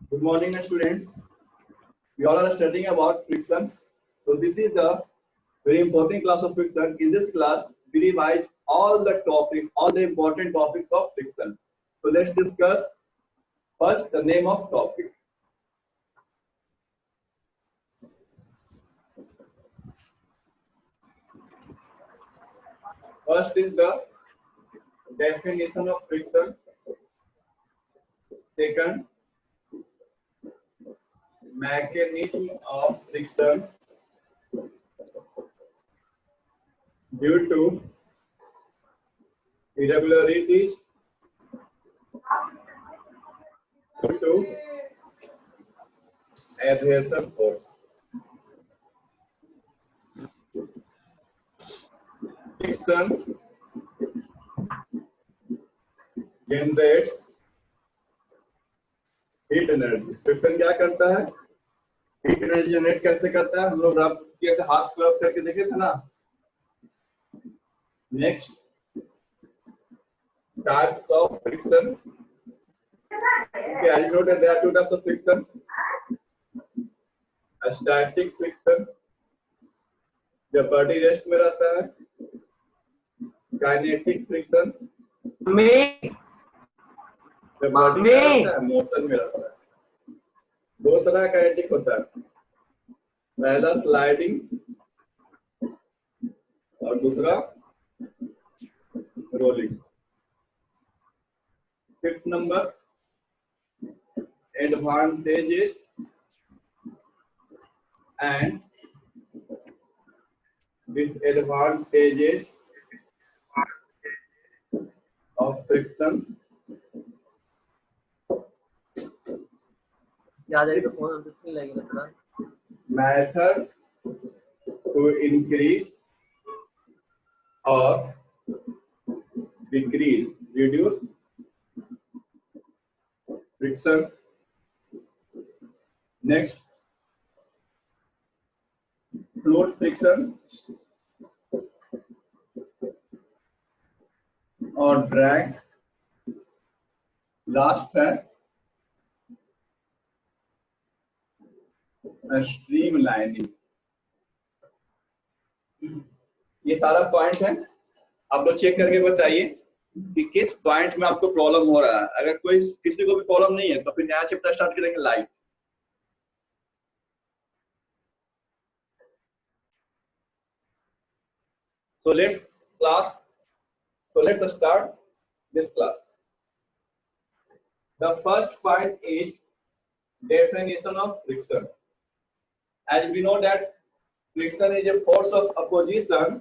Good morning, students. We all are studying about friction. So this is the very important class of friction. In this class, we revise all the topics, all the important topics of friction. So let's discuss first the name of topic. First is the definition of friction. Second, mechanism of friction due to irregularities due to adhesion force. Friction generates heat energy. Friction क्या करता है? Heat energy generate कैसे करता है? हम लोग रब किए थे, हाथ को रब करके देखे थे ना. Next, types of friction. Okay, I know that there are two types of friction. A static friction, जब बॉडी रेस्ट में रहता है. काइनेटिक फ्रिक्शन, जब बॉडी रहता है मोशन में रहता है. दो तरह का काइनेटिक होता है. पहला स्लाइडिंग और दूसरा rolling. Fifth number, advantages and disadvantages of friction. Method to increase or decrease, reduce friction. Next, float friction और drag. Last है streamlining. ये सारा पॉइंट है. आप लोग चेक करके बताइए कि किस पॉइंट में आपको प्रॉब्लम हो रहा है. अगर कोई किसी को भी प्रॉब्लम नहीं है तो फिर नया चैप्टर स्टार्ट करेंगे live. So let's start this class. The first point is definition of friction. As we know that friction is a force of opposition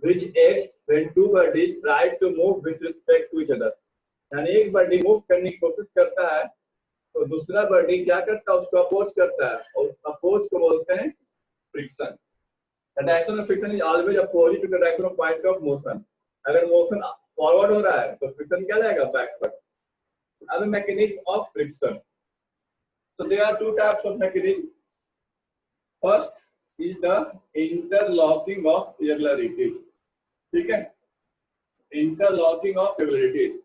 which acts when two bodies try to move with respect to each other. यानी एक body move करने की कोशिश करता है तो दूसरा body क्या करता है, उसको अपोज करता है और उस अपोज को बोलते हैं friction. The direction of friction is always opposite to the direction of point of motion. अगर मोशन फॉरवर्ड हो रहा है तो फ्रिक्शन क्या जाएगा, बैकवर्ड. अब mechanism of friction. So there are two types of mechanism. First is the interlocking of irregularities. ठीक है, interlocking of irregularities.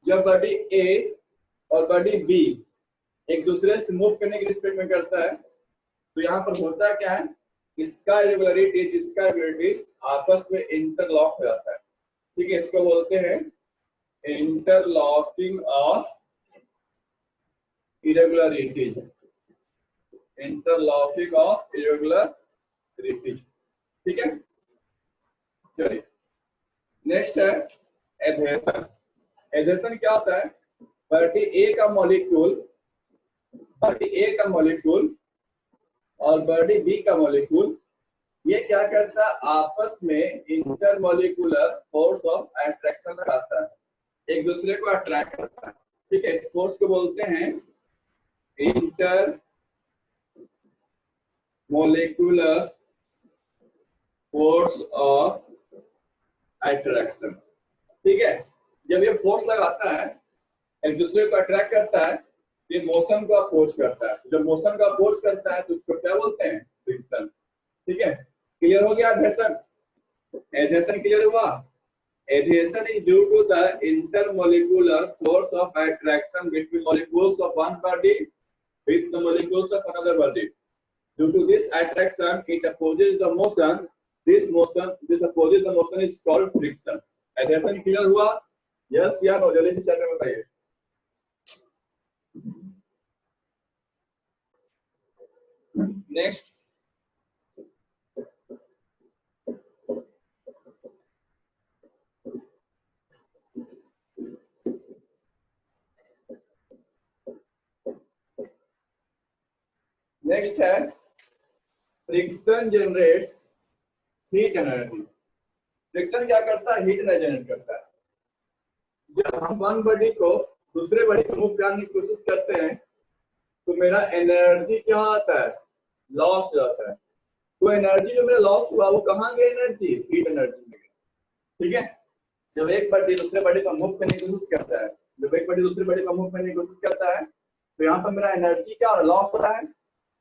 जब बॉडी A और बॉडी B एक दूसरे से मूव करने की रिस्पेक्ट में करता है तो यहाँ पर होता क्या है, इसका इरेगुलरिटीज इसका इरेगुलरिटीज आपस में इंटरलॉक हो जाता है. ठीक है, इसको बोलते हैं interlocking of irregularities. Interlocking of irregularities. ठीक है, चलिए नेक्स्ट है एडहेशन. एडहेशन क्या होता है, बॉडी ए का मॉलिक्यूल और बॉडी बी का मॉलिक्यूल ये क्या करता है, आपस में इंटरमॉलिक्यूलर फोर्स ऑफ अट्रैक्शन लगाता है, एक दूसरे को अट्रैक्ट करता है. ठीक है, इस फोर्स को बोलते हैं inter molecular force of attraction. ठीक है, जब ये फोर्स लगाता है एक दूसरे को अट्रैक्ट करता है, ये मोशन को अपोज करता है. जब मोशन को अपोज करता है तो उसको क्या बोलते हैं, फ्रिक्शन. ठीक है, क्लियर हो गया एडहेशन. एडहेशन क्लियर हुआ. Adhesion is due to the intermolecular force of attraction between molecules of one body with the molecules of another body. Due to this attraction, it opposes the motion. This opposes the motion is called friction. Adhesion clear हुआ? Yes या no? जल्दी से chat में बताइए. Next. Next है friction generates heat energy. Friction क्या करता है? हीट एनर्जी जनरेट करता है. जब हम वन बॉडी को दूसरे बॉडी को मूव करने की कोशिश करते हैं तो मेरा एनर्जी क्या आता है? लॉस हो जाता है. तो एनर्जी जो मेरा लॉस हुआ वो कहाँ गई? एनर्जी हीट एनर्जी में गई. ठीक है. जब एक बॉडी दूसरे बॉडी को मूव करने की कोशिश करता है, जब एक बॉडी दूसरे बॉडी को मूव करने की कोशिश करता है तो यहाँ पर मेरा एनर्जी क्या लॉस हो रहा है.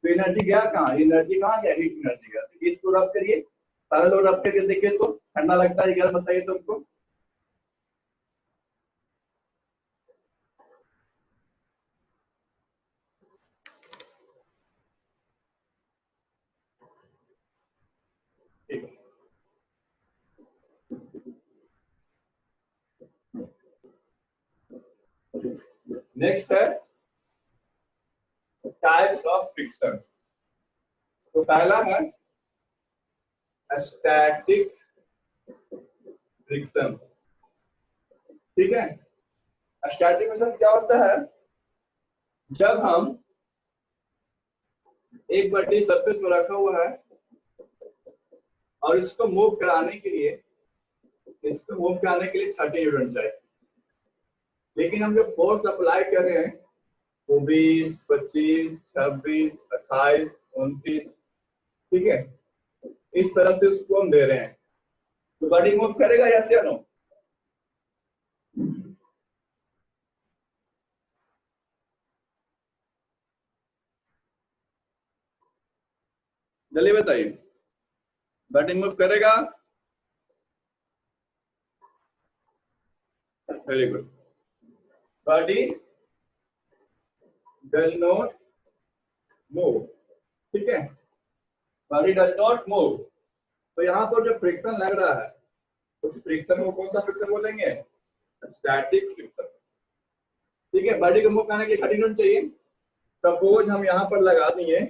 तो एनर्जी गया कहाँ? एनर्जी कहाँ गया? हीट एनर्जी गया. तो इसको रब करिए, सारा लोड रब करके देखिए तो ठंडा लगता है गर्म बताइए तुमको. ठीक है. नेक्स्ट है टाइप्स ऑफ फ्रिक्शन. तो पहला है स्टैटिक फ्रिक्शन. ठीक है. स्टैटिक फ्रिक्शन क्या होता है? जब हम एक बॉडी सरफेस पर रखा हुआ है और इसको मूव कराने के लिए 30 न्यूटन चाहिए, लेकिन हम जो फोर्स अप्लाई कर रहे हैं वो 20, 25, 26, 28, 29, ठीक है, इस तरह से उसको हम दे रहे हैं. तो बॉडी मूव करेगा या से नो? जल्दी बताइए. बॉडी मूव करेगा? Very good. Body does not move. ठीक है. Body does not move. तो यहाँ पर जो फ्रिक्शन लग रहा है उस फ्रिक्शन को कौन सा फ्रिक्शन बोलेंगे? Static friction. ठीक है. बॉडी को मूव करने के लिए 30 न्यूटन चाहिए. सपोज हम यहाँ पर लगा दिए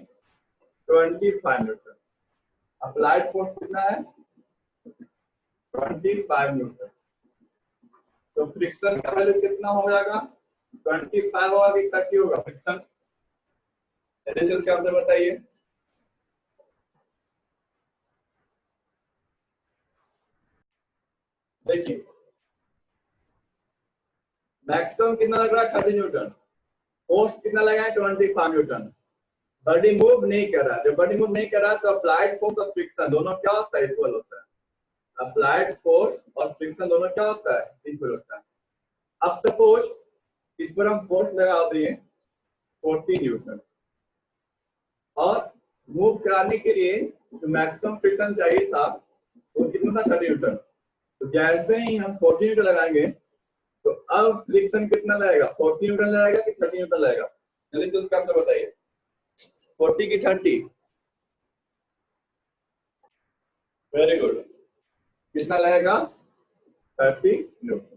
25 न्यूटन. अप्लाइड फोर्स कितना है? 25 न्यूटन. तो फ्रिक्शन का वैल्यू कितना हो जाएगा? 25 होगा कि 30 होगा फ्रिक्शन? इसका आंसर बताइए. देखिए मैक्सिमम कितना लग रहा है? 30 न्यूटन. फोर्स कितना लगा है? 25 न्यूटन. बॉडी मूव नहीं कर रहा है. जब बॉडी मूव नहीं कर रहा है तो अप्लाइड फोर्स और फ्रिक्शन दोनों क्या होता है? इक्वल होता है. अप्लाइड फोर्स और फ्रिक्शन दोनों क्या होता है? इक्वल होता है. अब सपोज इस पर हम फोर्स लगा दिए 40 न्यूटन और मूव कराने के लिए जो मैक्सिमम फ्रिक्शन चाहिए था वो कितना था? 30 न्यूटन. तो जैसे ही हम 40 न्यूटन लगाएंगे तो अब फ्रिक्शन कितना लगेगा? 40 न्यूटन लगेगा कि 30 न्यूटन लगेगा? जल्दी से उसका आंसर बताइए. 40 की 30? Very good. कितना लगेगा? 30 न्यूटन.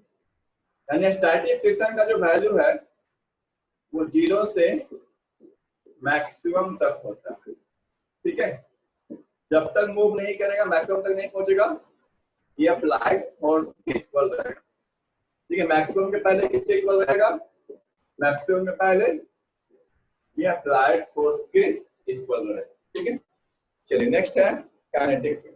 यानी स्टैटिक फ्रिक्शन का जो वैल्यू है वो 0 से मैक्सिमम तक होता है. ठीक है. जब तक मूव नहीं करेगा मैक्सिमम तक नहीं पहुंचेगा ये अप्लाइड फोर्स के इक्वल रहेगा. ठीक है. मैक्सिमम के पहले किसके इक्वल रहेगा? मैक्सिमम के पहले ये अप्लाइड फोर्स के इक्वल रहेगा. ठीक है. चलिए नेक्स्ट है kinetic friction.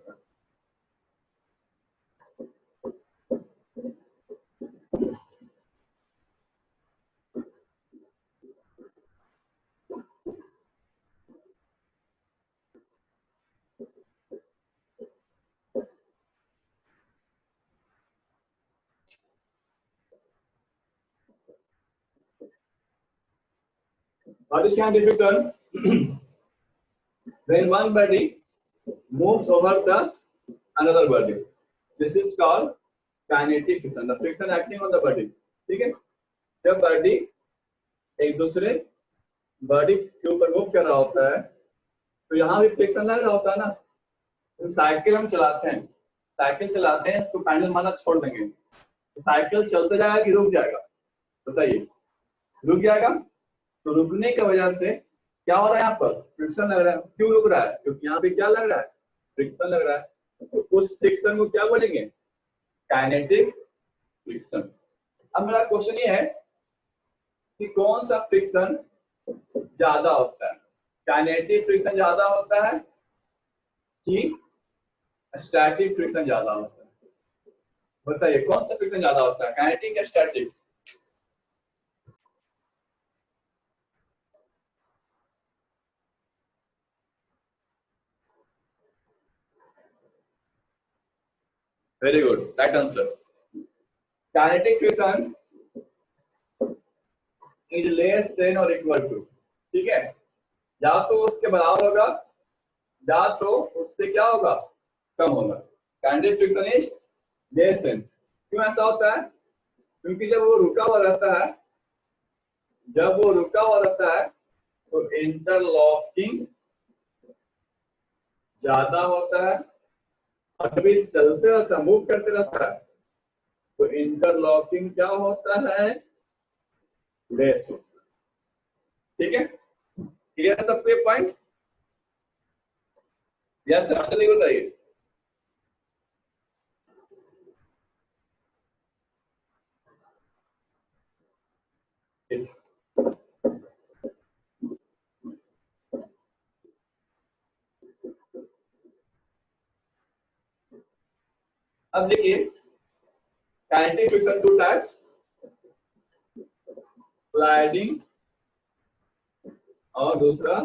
What is kinetic friction? When one body moves over the another body, this is called kinetic friction. The friction acting on the body. ठीक है. जब बॉडी एक दूसरे बॉडी के ऊपर मूव कर रहा होता है तो यहाँ भी फ्रिक्शन लग रहा होता है ना। साइकिल हम चलाते हैं, साइकिल चलाते हैं तो पैडल मारना छोड़ देंगे, तो साइकिल चलते जाएगा कि रुक जाएगा? बताइए, रुक जाएगा। तो रुकने की वजह से क्या हो रहा है, यहाँ पर फ्रिक्शन लग रहा है। क्यों रुक रहा है? क्योंकि यहाँ पे क्या लग रहा है, फ्रिक्शन लग रहा है। तो उस फ्रिक्शन को क्या बोलेंगे, काइनेटिक फ्रिक्शन। अब मेरा क्वेश्चन ये है कि कौन सा फ्रिक्शन ज्यादा होता है, काइनेटिक फ्रिक्शन ज्यादा होता है कि स्टैटिक फ्रिक्शन ज्यादा होता है? बताइए कौन सा फ्रिक्शन ज्यादा होता है, काइनेटिक या static? Very good, right answer. Kinetic friction is less then और इक्वल टू, ठीक है, या तो उसके बराबर होगा या तो उससे क्या होगा, कम होगा। Kinetic friction is less then. क्यों ऐसा होता है? क्योंकि जब वो रुका हुआ रहता है, जब वो रुका हुआ रहता है तो इंटरलॉकिंग ज्यादा होता है, और कभी चलते रहता है, मूव करते रहता है तो इंटरलॉकिंग क्या होता है, लेस होता है। ठीक है, क्लियर है सबको ये पॉइंट? यस, जल्दी बताइए। अब देखिए, kinetic friction two types, sliding और दूसरा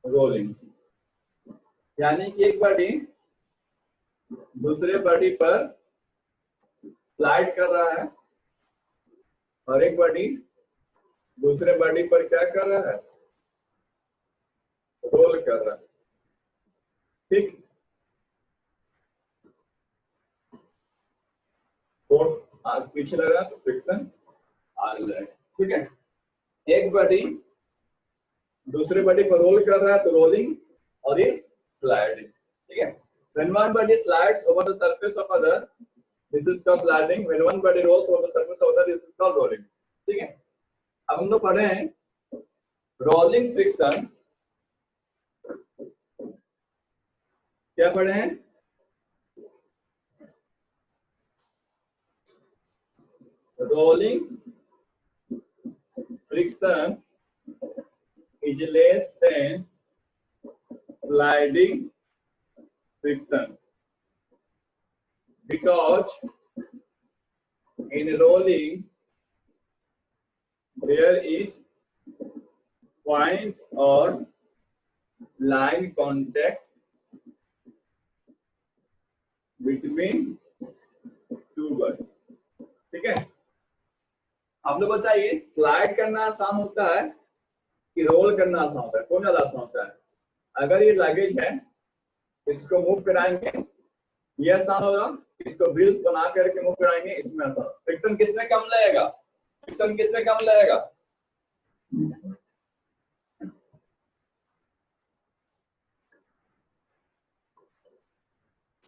रोलिंग। यानी कि एक बॉडी दूसरे बॉडी पर स्लाइड कर रहा है और एक बॉडी दूसरे बॉडी पर क्या कर रहा है, रोल कर रहा है। ठीक, फोर्स आगे पीछे लग रहा है तो फ्रिक्शन आगे जाएगा। ठीक है, एक बॉडी दूसरे बॉडी पर रोल कर रहा है तो रोलिंग और ये स्लाइडिंग। ठीक है, when one body slides over the surface of other, this is called sliding. When one body rolls over the surface of other, this is called rolling. ठीक है, अब हम लोग पढ़े हैं रोलिंग फ्रिक्शन। क्या पढ़े हैं? Rolling friction is less than sliding friction because in rolling there is point or line contact between two bodies। ठीक है, आप लोग बताइए स्लाइड करना आसान होता है कि रोल करना आसान होता है, कौन ज्यादा आसान होता है? अगर ये लगेज है इसको मूव कराएंगे ये आसान होगा, इसको व्हील्स बना करके मूव कराएंगे इसमें आसान। फ्रिक्शन किसमें कम लगेगा, फ्रिक्शन किसमें कम लगेगा?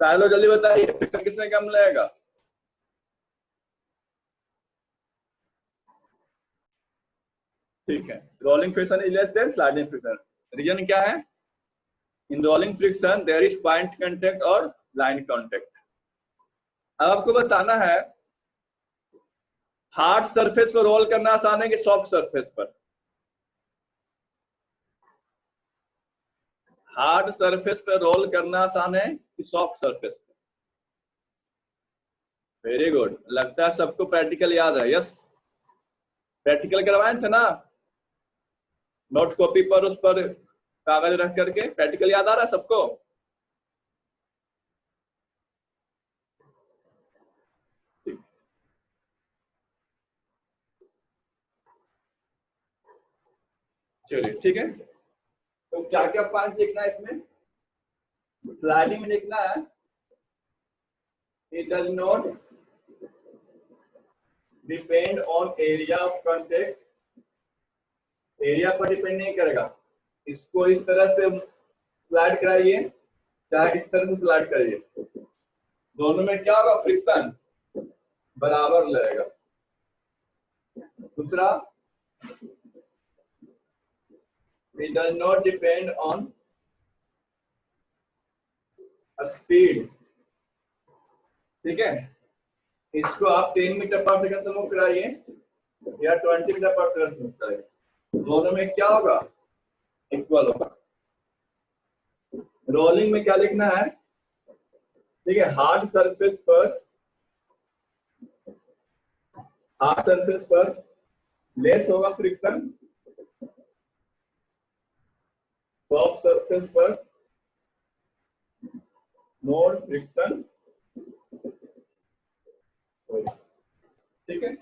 सारे लोग जल्दी बताइए, फ्रिक्शन किसमें कम लगेगा? ठीक है, rolling friction is less than sliding friction. Reason क्या है? In rolling friction there is point contact और लाइन कांटेक्ट। अब आपको बताना है हार्ड सरफेस पर रोल करना आसान है कि सॉफ्ट सरफेस पर? हार्ड सरफेस पर रोल करना आसान है कि सॉफ्ट सरफेस पर? वेरी गुड, लगता है सबको प्रैक्टिकल याद है। यस, प्रैक्टिकल करवाए थे ना नोट कॉपी पर, उस पर कागज रख करके? प्रैक्टिकल याद आ रहा है सबको? चलिए ठीक है, तो क्या क्या पॉइंट लिखना है इसमें? स्लाइडिंग में लिखना है it does not depend on area of contact, area पर डिपेंड नहीं करेगा। इसको इस तरह से स्लाइड कराइए, चाहे इस तरह से स्लाइड करिए, दोनों में क्या होगा, फ्रिक्शन बराबर लगेगा। दूसरा, it does not depend on speed, ठीक है। इसको आप 10 मीटर पर सेकंड से मूव कराइए या 20 मीटर पर सेकंड से मूव कराइए, दोनों में क्या होगा, इक्वल होगा। रोलिंग में क्या लिखना है, ठीक है, हार्ड सरफेस पर लेस होगा फ्रिक्शन, सॉफ्ट सरफेस पर मोर फ्रिक्शन, ठीक है।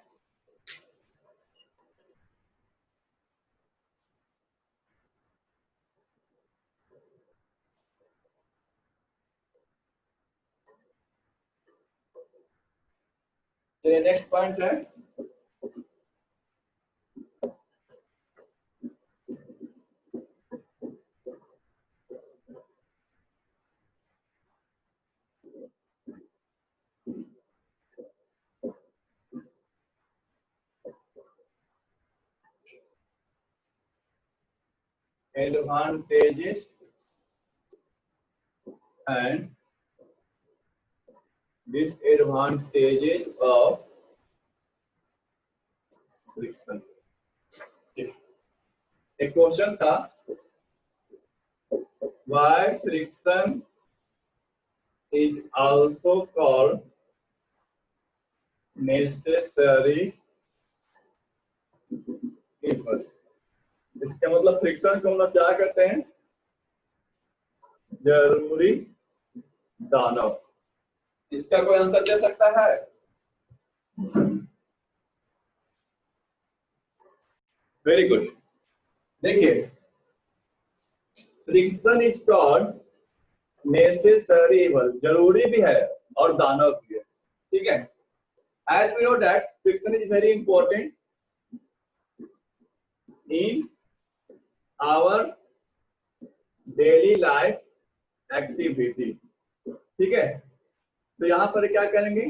चलिए नेक्स्ट पॉइंट है advantages and disadvantages of friction। एक क्वेश्चन था, why friction is also called necessary evil। इसका मतलब फ्रिक्शन को हम लोग क्या कहते हैं, जरूरी दानव। इसका कोई आंसर दे सकता है? Very good. देखिए, friction is called necessary evil, जरूरी भी है और दानव भी है, ठीक है। As we know that friction is very important in our daily life activity, ठीक है। तो यहाँ पर क्या करेंगे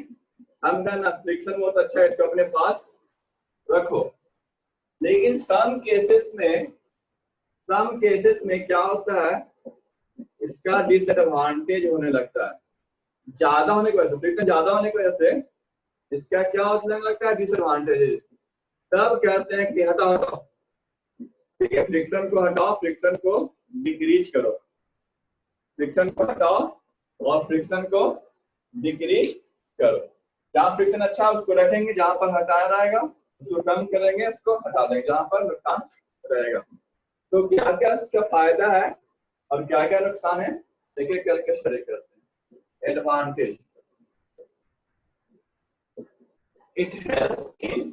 हम, ना फ्रिक्शन बहुत अच्छा है, इसको अपने पास रखो। लेकिन सम केसेस में क्या होता है, इसका डिसएडवांटेज होने लगता है। ज्यादा होने की वजह से, फ्रिक्शन ज्यादा होने की वजह से इसका क्या होने लगता है, डिसएडवांटेज। तब कहते हैं कि हटाओ, ठीक है, फ्रिक्शन को हटाओ, फ्रिक्शन को डिक्रीज करो, फ्रिक्शन को हटाओ और फ्रिक्शन को डिक्रीज करो। जहाँ फ्रिक्शन अच्छा है उसको रखेंगे, जहाँ पर हटाया रहेगा उसको कम करेंगे, उसको हटा देंगे जहाँ पर नुकसान रहेगा। तो क्या क्या इसका फायदा है और क्या क्या नुकसान है, देखिए करके शेयर करते हैं। Advantage, it helps in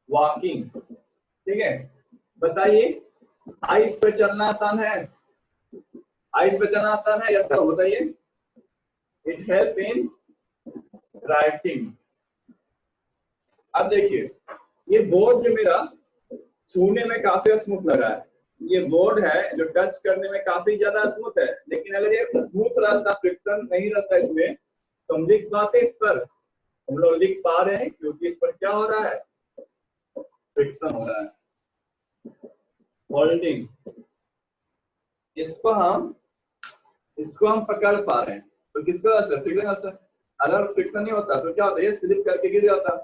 walking, ठीक है। बताइए, आइस पे चलना आसान है, आइस पे चलना आसान है, यस बताइए। It help in writing. अब देखिए, ये बोर्ड जो मेरा छूने में काफी स्मूथ लग रहा है, ये बोर्ड है जो टच करने में काफी ज्यादा स्मूथ है, लेकिन अगर ये स्मूथ रहता, फ्रिक्शन नहीं रहता इसमें, तो हम लिख पाते इस पर, हम लोग लिख पा रहे हैं क्योंकि इस पर क्या हो रहा है, फ्रिक्शन हो रहा है। होल्डिंग, इसको हम पकड़ पा रहे हैं, तो किसकी वजह से, फ्रिक्शन से। अगर फ्रिक्शन नहीं होता तो क्या होता है, ये स्लिप करके गिर जाता।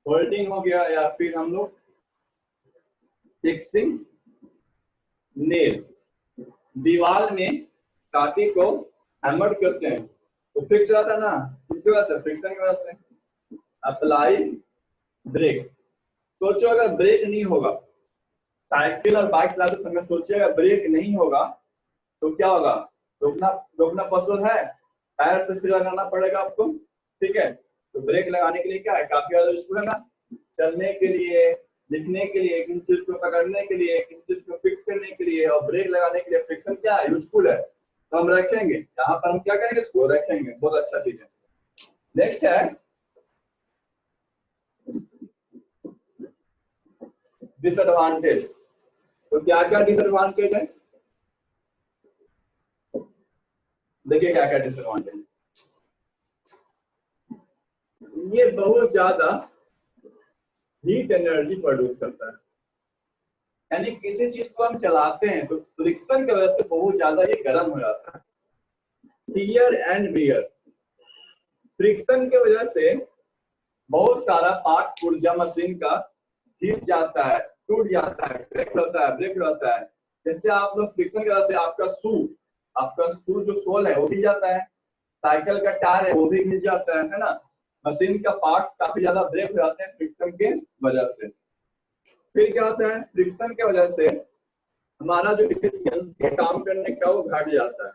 होल्डिंग हो गया, या फिर हम लोग फिक्सिंग नेल, दीवार में कांटे को हैमर करते हैं तो फिक्स रहता है ना, किसकी वजह से, फ्रिक्शन की वजह से। अप्लाई ब्रेक, सोचो अगर ब्रेक नहीं होगा, साइकिल और बाइक चलाते समय सोचिए अगर ब्रेक नहीं होगा तो क्या होगा, रोकना पॉसिबल है, पैर से फिर लगाना पड़ेगा आपको, ठीक है। तो ब्रेक लगाने के लिए क्या है, काफी ज्यादा यूजफुल है ना, चलने के लिए, लिखने के लिए, किसी चीज को पकड़ने के लिए, किसी चीज को फिक्स करने के लिए, और ब्रेक लगाने के लिए फ्रिक्शन क्या है, यूजफुल है। तो हम रखेंगे यहाँ पर, हम क्या करेंगे, इसको रखेंगे, बहुत अच्छा चीज है। नेक्स्ट है डिसएडवांटेज। तो क्या क्या डिसएडवांटेज है, देखिए क्या क्या डिसएडवांटेज। ये बहुत ज्यादा हीट एनर्जी प्रोड्यूस करता है, यानी किसी चीज को हम चलाते हैं तो फ्रिक्शन की वजह से बहुत ज्यादा ये गर्म हो जाता है। टियर एंड वियर, फ्रिक्शन की वजह से बहुत सारा पार्ट ऊर्जा मशीन का घिस जाता है, टूट जाता है, ब्रेक होता है। जैसे आप लोग फ्रिक्शन की वजह से आपका शू जो सोल है वो घिस जाता है, साइकिल का टायर है वो भी घिस जाता है ना। मशीन का पार्ट काफी ज्यादा ब्रेक हो जाते हैं फ्रिक्शन के वजह से। फिर क्या होता है, फ्रिक्शन की वजह से हमारा जो एफिशिएंसी काम करने का वो घट जाता है।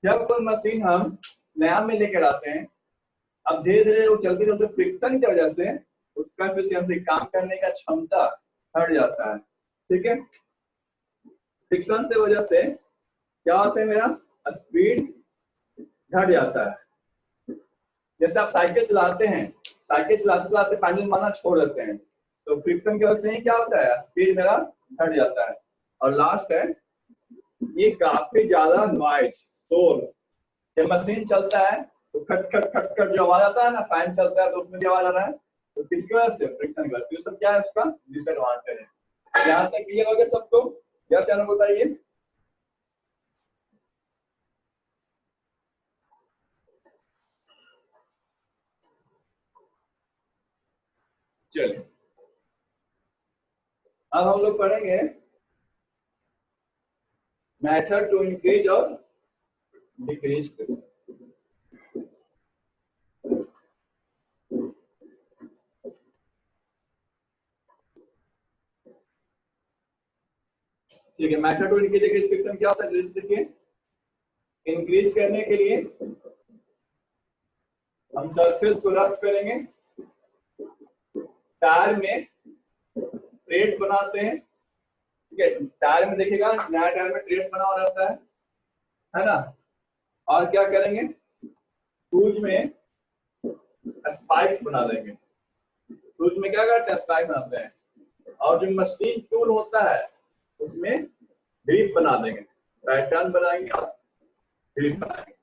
जब कोई मशीन हम नया में लेकर आते हैं, अब धीरे धीरे वो चलते चलते फ्रिक्शन की वजह से उसका एफिशिएंसी काम करने का क्षमता घट जाता है। ठीक है, फ्रिक्शन से वजह से क्या होता है, मेरा स्पीड घट जाता है। जैसे आप साइकिल चलाते हैं, साइकिल चलाते चलाते पैडल मारना छोड़ देते हैं, तो फ्रिक्शन की वजह से ही क्या होता है, स्पीड मेरा घट जाता है। और लास्ट है, ये काफी ज्यादा नॉइज, शोर। जब मशीन चलता है तो खट खट खट खट जो आवाज आता है ना, फैन चलता है तो उसमें जो आवाज आ रहा है, तो किसकी वजह से, फ्रिक्शन की वजह से। सब क्या है, उसका डिसएडवांटेज है। यहाँ तक क्लियर हो गया सबको, यस या नो बताइए। चलिए अब हम लोग पढ़ेंगे मेथड टू इंक्रीज और डिक्रीज। ठीक है, method to increase decrease friction क्या होता है, देखिए। इंक्रीज करने के लिए हम सरफेस को रफ करेंगे, टायर में ट्रेड्स बनाते हैं। ठीक है, टायर में देखिएगा, नया टायर में ट्रेड्स बना हुआ रहता है ना। और क्या करेंगे, शूज में स्पाइक्स बना देंगे। शूज में क्या करते हैं, स्पाइक्स बनाते हैं। और जो मशीन टूल होता है उसमें ग्रिप बना देंगे, पैटर्न बनाएंगे और ग्रिप बनाएंगे।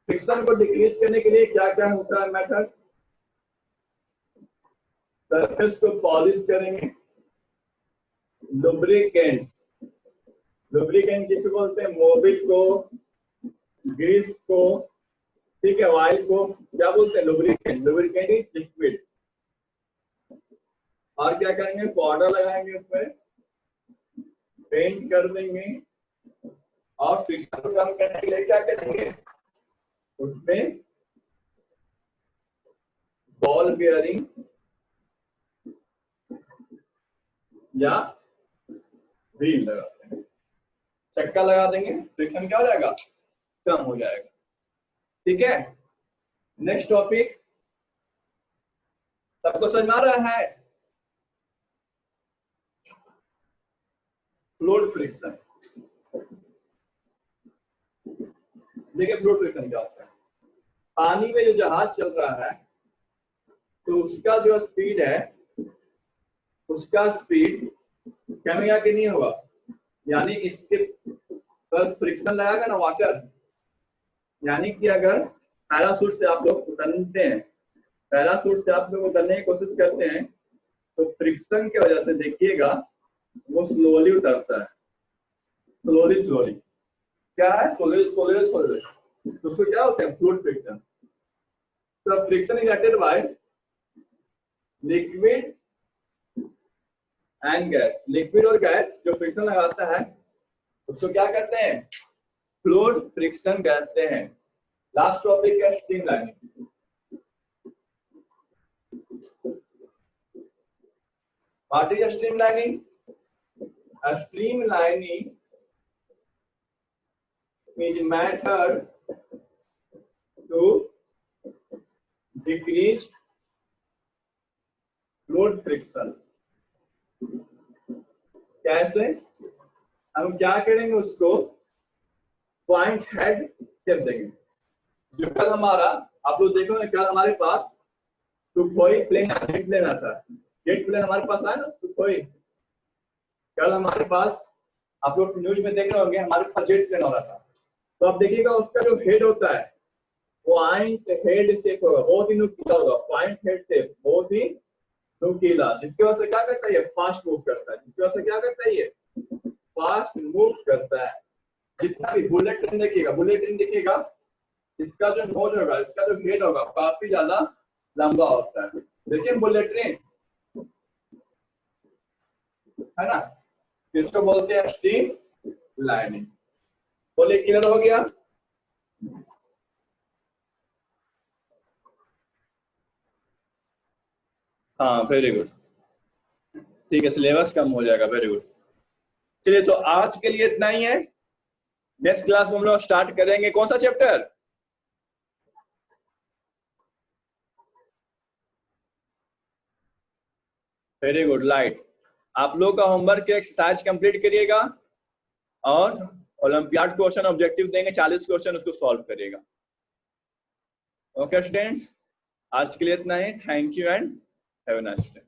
फ्रिक्शन को डिक्रीज करने के लिए क्या क्या होता है मेथड, सरफेस को पॉलिश करेंगे, लुब्रिकेंट, लुब्रिकेंट किसको बोलते हैं, मोबिल को, ग्रीस को, ठीक है, ऑयल को क्या बोलते हैं, लुब्रिकेंट। Lubricant is liquid. और क्या करेंगे, पाउडर लगाएंगे, उसमें पेंट कर देंगे। और फ्रिक्शन को कम करने के लिए क्या करेंगे, उसमें बॉल बेयरिंग या व्हील लगाते हैं, चक्का लगा देंगे, फ्रिक्शन क्या हो जाएगा, कम हो जाएगा। ठीक है, नेक्स्ट टॉपिक सबको समझ में आ रहा है, फ्लूइड फ्रिक्शन। देखिए फ्लूइड फ्रिक्शन क्या होता है, पानी में जो जहाज चल रहा है तो उसका जो स्पीड है, उसका स्पीड कमेगा कि नहीं होगा, यानी इसके पर फ्रिक्शन लगाएगा ना वाटर। यानी कि अगर पैराशूट से आप लोग उतरते हैं, पैराशूट से आप लोग उतरने की कोशिश करते हैं, तो फ्रिक्शन की वजह से देखिएगा वो स्लोली उतरता है, स्लोली स्लोली। क्या है, स्लोली स्लोली स्लोली, तो उसको क्या होता है, फ्लूइड फ्रिक्शन। तो friction is acted by liquid and gas. Liquid और गैस जो फ्रिक्शन लगाता है उसको क्या कहते हैं, फ्लूइड फ्रिक्शन कहते हैं। लास्ट टॉपिक है streamlining. What is streamlining? Streamlining is a method to decrease fluid friction। कैसे, हम क्या करेंगे, उसको पॉइंट हेड शेप देंगे। जो कल हमारा, आप लोग देखो ना, कल हमारे पास तो कोई प्लेन प्लेन आता है, जेट प्लेन हमारे पास आया ना कोई, कल हमारे पास आप लोग न्यूज में देख रहे होंगे हमारे पास जेट प्लेन हो रहा था। तो आप देखिएगा उसका जो हेड होता है वो पॉइंट हेड शेप होगा, बहुत ही नुकीला होगा, पॉइंट हेड शेप बहुत ही नुकीला, जिसकी वजह से क्या करता है ये फास्ट मूव करता है, जिसकी वजह से क्या करता है ये फास्ट मूव करता है। जितना भी बुलेट ट्रेन देखिएगा इसका जो नोज होगा, इसका जो हेड होगा काफी ज्यादा लंबा होता है। देखिए बुलेट ट्रेन है ना, इसको बोलते हैं स्ट्रीम लाइनिंग। बोले क्लियर हो गया? हाँ वेरी गुड, ठीक है, सिलेबस कम हो जाएगा, वेरी गुड। चलिए तो आज के लिए इतना ही है, नेक्स्ट क्लास में हम लोग स्टार्ट करेंगे कौन सा चैप्टर? Very good, light. आप लोग का होमवर्क के एक्सरसाइज कंप्लीट करिएगा और ओलंपियाड क्वेश्चन ऑब्जेक्टिव देंगे 40 क्वेश्चन, उसको सॉल्व करिएगा। ओके स्टूडेंट्स, आज के लिए इतना ही, thank you and have a nice day.